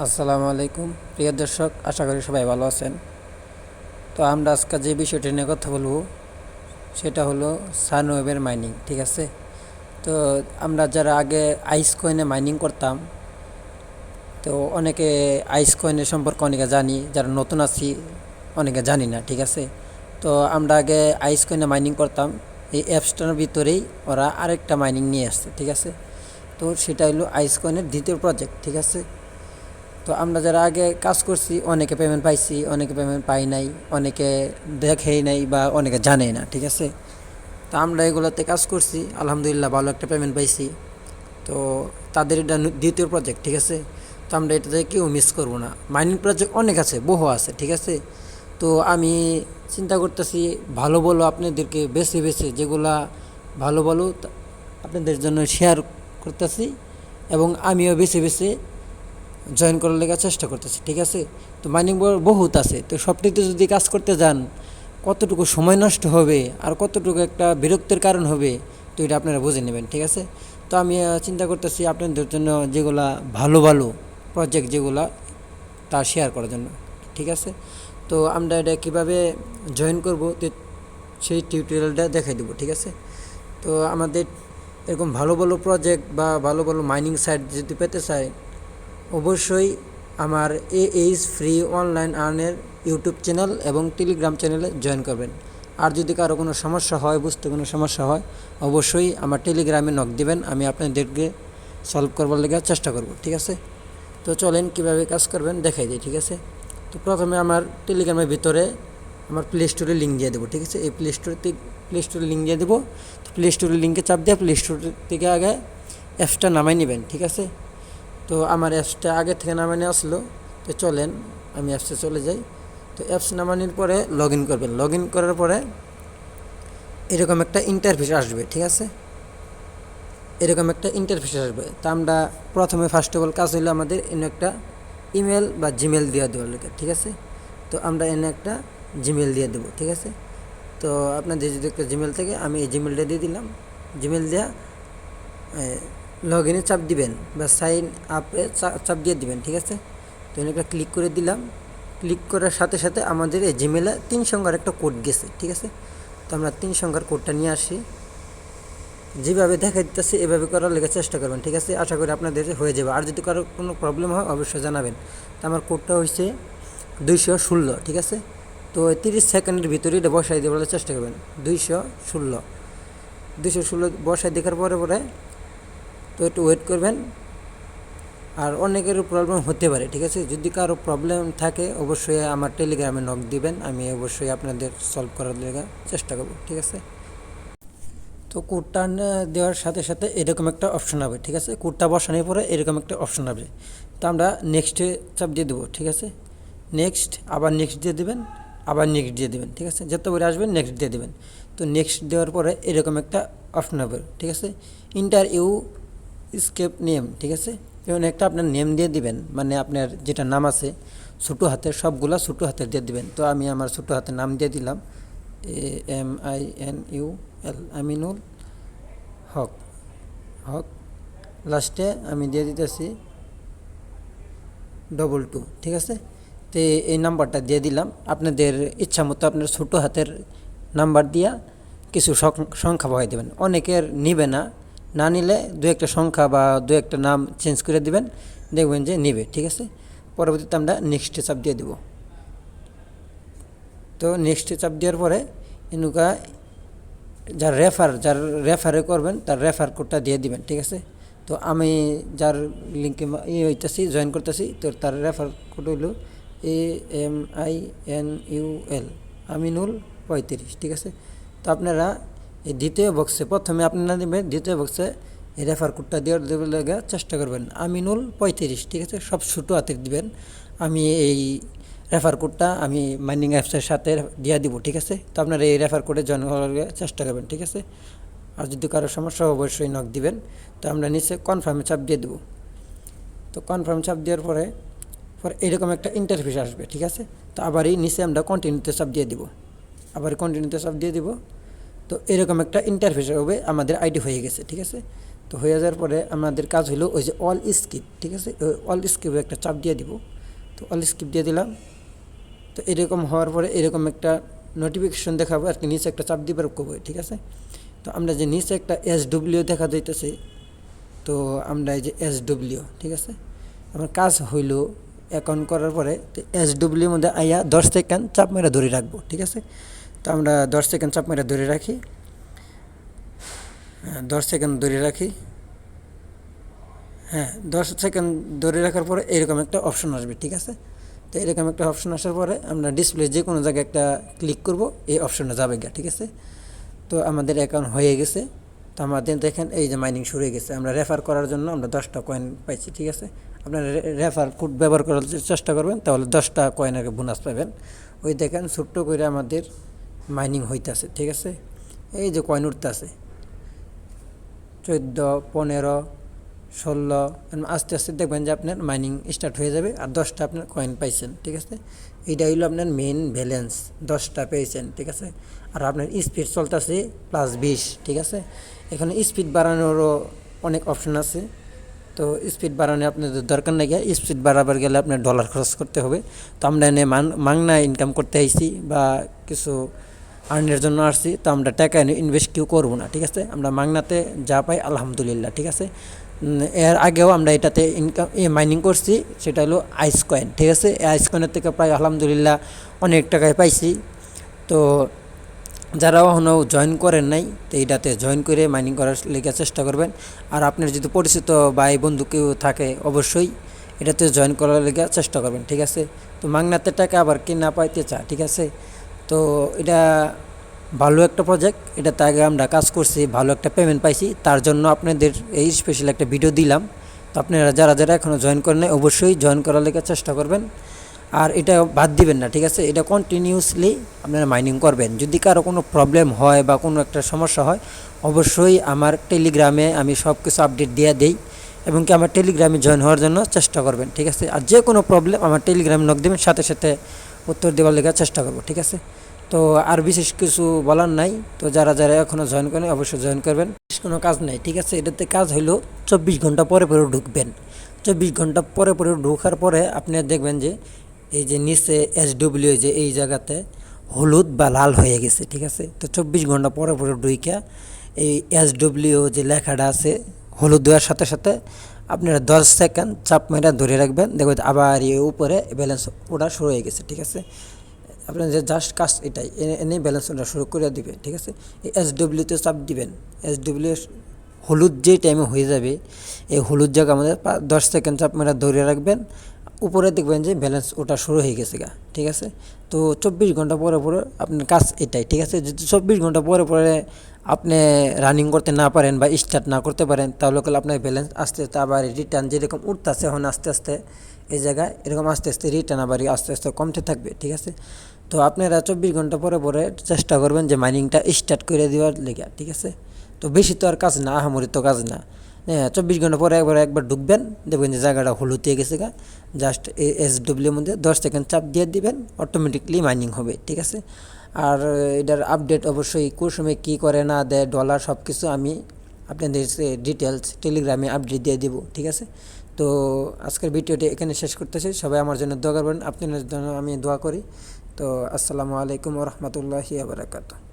আসসালামু আলাইকুম প্রিয় দর্শক, আশা করি সবাই ভালো আছেন। তো আমরা আজকে যে বিষয়টি নিয়ে কথা বলবো সেটা হলো সানওয়েভের মাইনিং। ঠিক আছে, তো আমরা যারা আগে আইস কয়েনে মাইনিং করতাম, তো অনেকে আইস কয়েনের সম্পর্কে অনেকে জানি, যারা নতুন আছি অনেকে জানি না। ঠিক আছে, তো আমরা আগে আইস কয়েনে মাইনিং করতাম, এই অ্যাপসটার ভিতরেই ওরা আরেকটা মাইনিং নিয়ে আসছে। ঠিক আছে, তো সেটা হলো আইস কয়েনের দ্বিতীয় প্রজেক্ট। ঠিক আছে, তো আমরা যারা আগে কাজ করছি অনেকে পেমেন্ট পাইছি, অনেকে পেমেন্ট পাই নাই, অনেকে দেখেই নাই বা অনেকে জানেই না। ঠিক আছে, তো আমরা এগুলোতে কাজ করছি, আলহামদুলিল্লাহ ভালো একটা পেমেন্ট পাইছি। তো তাদের এটা দ্বিতীয় প্রজেক্ট। ঠিক আছে, তো আমরা এটাতে কেউ মিস করব না। মাইনিং প্রজেক্ট অনেক আছে, বহু আছে। ঠিক আছে, তো আমি চিন্তা করতেছি ভালো ভালো আপনাদেরকে বেছে বেছে যেগুলা ভালো ভালো আপনাদের জন্য শেয়ার করতেছি, এবং আমিও বেছে বেছে জয়েন করার লেগে চেষ্টা করতেছি। ঠিক আছে, তো মাইনিং বহুত আছে, তো সবটিতে যদি কাজ করতে যান কতটুকু সময় নষ্ট হবে আর কতটুকু একটা বিরক্তির কারণ হবে, তো এটা আপনারা বুঝে নেবেন। ঠিক আছে, তো আমি চিন্তা করতেছি আপনাদের জন্য যেগুলা ভালো ভালো প্রজেক্ট যেগুলা তা শেয়ার করার জন্য। ঠিক আছে, তো আমরা এটা কীভাবে জয়েন করব সেই টিউটোরিয়ালটা দেখাই দেবো। ঠিক আছে, তো আমাদের এরকম ভালো ভালো প্রজেক্ট বা ভালো ভালো মাইনিং সাইট যদি পেতে চাই, অবশ্যই আমার এইচ ফ্রি অনলাইন আর্নের ইউটিউব চ্যানেল এবং টেলিগ্রাম চ্যানেলে জয়েন করবেন। আর যদি কারো কোনো সমস্যা হয়, বুঝতে কোনো সমস্যা হয়, অবশ্যই আমার টেলিগ্রামে নক দিবেন, আমি আপনাদেরকে সলভ করবার লেগে চেষ্টা করব। ঠিক আছে, তো চলেন কীভাবে কাজ করবেন দেখাই দিই। ঠিক আছে, তো প্রথমে আমার টেলিগ্রামের ভিতরে আমার প্লে স্টোরে লিঙ্ক দিয়ে দেবো। ঠিক আছে, এই প্লে স্টোরে লিঙ্ক দিয়ে দেবো। তো প্লে স্টোরের লিঙ্কে চাপ দিয়ে প্লে স্টোর থেকে আগে অ্যাপসটা নামাই নেবেন। ঠিক আছে, তো আমার অ্যাপসটা আগে থেকে নামানো আসলো। তো চলেন আমি অ্যাপসে চলে যাই। তো অ্যাপস নামানোর পরে লগ ইন করবেন। লগ ইন করার পরে এরকম একটা ইন্টারফেস আসবে। ঠিক আছে, এরকম একটা ইন্টারফেস আসবে। তো আমরা প্রথমে ফার্স্ট অফ অল কাজ হলো আমাদের এনে একটা ইমেল বা জিমেল দিয়ে দেওয়ার লোকে। ঠিক আছে, তো আমরা এনে একটা জিমেল দিয়ে দেবো। ঠিক আছে, তো আপনাদের যদি একটা জিমেল থেকে আমি এই জিমেলটা দিয়ে দিলাম। জিমেল দেওয়া লগ ইনে চাপ দিবেন বা সাইন আপে চাপ দিয়ে দিবেন। ঠিক আছে, তো একটা ক্লিক করে দিলাম। ক্লিক করার সাথে সাথে আমাদের এই জিমেলে 3 সংখ্যার একটা কোড গেছে। ঠিক আছে, তো আমরা 3 সংখ্যার কোডটা নিয়ে আসি। যেভাবে দেখা দিতেছে এভাবে করার লেগে চেষ্টা করবেন। ঠিক আছে, আশা করি আপনাদের হয়ে যাবে। আর যদি কারো কোনো প্রবলেম হয় অবশ্যই জানাবেন। তো আমার কোডটা হয়েছে 216। ঠিক আছে, তো 30 সেকেন্ডের ভিতরে এটা বসাই দেওয়ার চেষ্টা করবেন। 216 বসাই দেখার পরে পরে তো একটু ওয়েট করবেন। আর অনেকেরও প্রবলেম হতে পারে। ঠিক আছে, যদি কারো প্রবলেম থাকে অবশ্যই আমার টেলিগ্রামে নক দিবেন, আমি অবশ্যই আপনাদের সলভ করার লেগে চেষ্টা করব। ঠিক আছে, তো কোডটা দেওয়ার সাথে সাথে এরকম একটা অপশন হবে। ঠিক আছে, কোডটা বসানোর পরে এরকম একটা অপশন হবে। তো আমরা নেক্সটে চাপ দিয়ে দেবো। ঠিক আছে, নেক্সট, আবার নেক্সট দিয়ে দেবেন, আবার নেক্সট দিয়ে দেবেন। ঠিক আছে, যতবার আসবেন নেক্সট দিয়ে দেবেন। তো নেক্সট দেওয়ার পরে এরকম একটা অপশন হবে। ঠিক আছে, ইন্টার ইউ স্কেপ নেম। ঠিক আছে, এবং একটা আপনার নেম দিয়ে দিবেন, মানে আপনার যেটা নাম আছে ছোটো হাতের সবগুলা ছোটো হাতের দিয়ে দিবেন। তো আমি আমার ছোটো হাতের নাম দিয়ে দিলাম AMINUL, আমিনুল হক। হক লাস্টে আমি দিয়ে দিতেছি 22। ঠিক আছে, তো এই নাম্বারটা দিয়ে দিলাম। আপনাদের ইচ্ছা মতো আপনার ছোটো হাতের নাম্বার দিয়া কিছু সংখ্যা বহাই দেবেন। অনেকের নিবে না, না নিলে দু একটা সংখ্যা বা দু একটা নাম চেঞ্জ করে দিবেন, দেখবেন যে নিবে। ঠিক আছে, পরবর্তীতে আমরা নেক্সটে চাপ দিয়ে দেব। তো নেক্সটে চাপ দেওয়ার পরে এনুকা যার রেফারে করবেন তার রেফার কোডটা দিয়ে দিবেন। ঠিক আছে, তো আমি যার লিঙ্কে হইতেছি জয়েন করতেছি, তো তার রেফার কোড হইল AMINUL, আমিনুল 35। ঠিক আছে, তো আপনারা এই দ্বিতীয় বক্সে প্রথমে আপনারা দেবেন, দ্বিতীয় বক্সে এই রেফার কোডটা দেওয়ার লেগে চেষ্টা করবেন, আমিনুল 35। ঠিক আছে, সব ছোটো হাতের দিবেন। আমি এই রেফার কোডটা আমি মাইনিং অ্যাপসের সাথে দিয়ে দিব। ঠিক আছে, তো আপনারা এই রেফার কোডে জয়েন করার চেষ্টা করবেন। ঠিক আছে, আর যদি কারো সমস্যা অবশ্যই নক দিবেন। তো আমরা নিচে কনফার্মে চাপ দিয়ে দেবো। তো কনফার্ম চাপ দেওয়ার পরে এরকম একটা ইন্টারফেস আসবে। ঠিক আছে, তো আবার এই নিচে আমরা কন্টিনিউতে চাপ দিয়ে দিব, আবার কন্টিনিউতে চাপ দিয়ে দিব। তো এরকম একটা ইন্টারফেস হবে, আমাদের আইডি হয়ে গেছে। ঠিক আছে, তো হয়ে যাওয়ার পরে আমাদের কাজ হলো ওই যে অল স্কিপ, ঠিক আছে, অল স্কিপে একটা চাপ দিয়ে দিব। তো অল স্কিপ দিয়ে দিলাম। তো এরকম হওয়ার পরে এরকম একটা নোটিফিকেশন দেখাবো আর কি, নিচে একটা চাপ দিবার করবো, ঠিক আছে। তো আমরা যে নিচে একটা SW দেখা যাইতেছে, তো আমরা এই যে SW, ঠিক আছে, আমার কাজ হইল অ্যাকাউন্ট করার পরে SW মধ্যে আইয়া 10 সেকেন্ড চাপ মেরে ধরে রাখবো, ঠিক আছে। তো আমরা 10 সেকেন্ড চাপ মেরে ধরে রাখি, 10 সেকেন্ড ধরে রাখি। হ্যাঁ, 10 সেকেন্ড ধরে রাখার পরে এরকম একটা অপশন আসবে, ঠিক আছে। তো এরকম একটা অপশন আসার পরে আমরা ডিসপ্লে যে কোনো জায়গায় একটা ক্লিক করব, এই অপশনে যাবে গা, ঠিক আছে। তো আমাদের অ্যাকাউন্ট হয়ে গেছে। তো আমাদের দেখেন এই যে মাইনিং শুরু হয়ে গেছে। আমরা রেফার করার জন্য আমরা 10টা কয়েন পাইছি, ঠিক আছে। আপনারা রেফার কোড ব্যবহার করার চেষ্টা করবেন, তাহলে 10টা কয়েনের বোনাস পাবেন। ওই দেখেন ছোট্ট করে আমাদের মাইনিং হইতেছে, ঠিক আছে। এই যে কয়েন উঠতেছে 14, 15, 16, আস্তে আস্তে দেখবেন যে আপনার মাইনিং স্টার্ট হয়ে যাবে। আর 10টা আপনার কয়েন পাইছেন, ঠিক আছে। এইটা হইলো আপনার মেন ব্যালেন্স, 10টা পেয়েছেন, ঠিক আছে। আর আপনার স্পিড চলতেছে +20, ঠিক আছে। এখানে স্পিড বাড়ানোরও অনেক অপশন আছে। তো স্পিড বাড়ানো আপনাদের দরকার নাই, স্পিড বাড়াবার গেলে আপনার ডলার খরচ করতে হবে। তো আমরা এনে মাংনা ইনকাম করতে আইছি বা কিছু আর্নের জন্য আসছি। তো আমরা টাকা এনে ইনভেস্ট কেউ করবো না, ঠিক আছে। আমরা মাংনাতে যা পাই আলহামদুলিল্লাহ, ঠিক আছে। এর আগেও আমরা এটাতে ইনকাম মাইনিং করছি, সেটা হলো আইস কয়েন, ঠিক আছে। এই আইস কয়েনের থেকে প্রায় আলহামদুলিল্লাহ অনেক টাকায় পাইছি। তো যারা এখনও জয়েন করেন নাই, তো এইটাতে জয়েন করে মাইনিং করার লেগে চেষ্টা করবেন। আর আপনার যদি পরিচিত ভাই বন্ধু কেউ থাকে, অবশ্যই এটাতে জয়েন করার লেগে চেষ্টা করবেন, ঠিক আছে। তো মাংনাতে টাকা আবার কে না পাইতে চা, ঠিক আছে। তো এটা ভালো একটা প্রজেক্ট, এটাতে আগে আমরা কাজ করছি, ভালো একটা পেমেন্ট পাইছি, তার জন্য আপনাদের এই স্পেশাল একটা ভিডিও দিলাম। তো আপনারা যারা যারা এখনও জয়েন করেন নাই, অবশ্যই জয়েন করার লেগে চেষ্টা করবেন। আর এটা বাদ দিবেন না, ঠিক আছে। এটা কন্টিনিউসলি আপনারা মাইনিং করবেন। যদি কারো কোনো প্রবলেম হয় বা কোনো একটা সমস্যা হয়, অবশ্যই আমার টেলিগ্রামে আমি সব কিছু আপডেট দিয়ে দেই, এবং কি আমার টেলিগ্রামে জয়েন হওয়ার জন্য চেষ্টা করবেন, ঠিক আছে। আর যে কোনো প্রবলেম আমার টেলিগ্রামে নক দেবেন, সাথে সাথে উত্তর দেওয়ার লেগে চেষ্টা করবো, ঠিক আছে। তো আর বিশেষ কিছু বলার নাই। তো যারা যারা এখনও জয়েন করেন অবশ্যই জয়েন করবেন। বিশেষ কোনো কাজ নাই, ঠিক আছে। এটাতে কাজ হইলো 24 ঘন্টা পরে পরে ঢুকবেন। 24 ঘন্টা পরে পরে ঢোকার পরে আপনি দেখবেন যে এই যে নিচে SW যে এই জায়গাতে হলুদ বা লাল হয়ে গেছে, ঠিক আছে। তো 24 ঘন্টা পরে পরে ঢুইকা এই SW যে লেখাটা আছে হলুদ দেওয়ার সাথে সাথে আপনারা 10 সেকেন্ড চাপ মেরে ধরে রাখবেন, দেখবেন আবার এই উপরে ব্যালেন্স ওটা শুরু হয়ে গেছে, ঠিক আছে। আপনার যে জাস্ট কাজ এটাই, এনেই ব্যালেন্স ওটা শুরু করে দিবে, ঠিক আছে। এই SW-তে চাপ দিবেন। SW হলুদ যে টাইমে হয়ে যাবে, এই হলুদ জায়গা আমাদের 10 সেকেন্ড চাপ মেরে ধরে রাখবেন, উপরে দেখবেন যে ব্যালেন্স ওটা শুরু হয়ে গেছে গা, ঠিক আছে। তো 24 ঘন্টা পরে পরে আপনার কাজ এটাই, ঠিক আছে। যদি 24 ঘন্টা পরে পরে আপনি রানিং করতে না পারেন বা স্টার্ট না করতে পারেন, তাহলে আপনার ব্যালেন্স আস্তে আস্তে আবার রিটার্ন যেরকম উঠতেছে এখন আস্তে আস্তে এই জায়গায় এরকম আস্তে আস্তে রিটার্ন আবার আস্তে আস্তে কমতে থাকবে, ঠিক আছে। তো আপনারা 24 ঘন্টা পরে পরে চেষ্টা করবেন যে মাইনিংটা স্টার্ট করে দেওয়ার লেগে, ঠিক আছে। তো বেশি তো আর কাজ না, আহামরি তো কাজ না। হ্যাঁ, 24 ঘন্টা পরে একবার ঢুকবেন, দেখবেন যে জায়গাটা হলুদ হয়ে গেছে গা। জাস্ট SW মধ্যে 10 সেকেন্ড চাপ দিয়ে দিবেন, অটোমেটিকলি মাইনিং হবে, ঠিক আছে। আর এটার আপডেট অবশ্যই কোন সময় কী করে না দেয়, ডলার সব কিছু আমি আপনাদের ডিটেলস টেলিগ্রামে আপডেট দিয়ে দেবো, ঠিক আছে। তো আজকের ভিডিওটি এখানে শেষ করতেছি। সবাই আমার জন্য দোয়া করবেন, আপনাদের জন্য আমি দোয়া করি। তো আসসালামু আলাইকুম ওয়া রাহমাতুল্লাহি ওয়া বারাকাতুহু।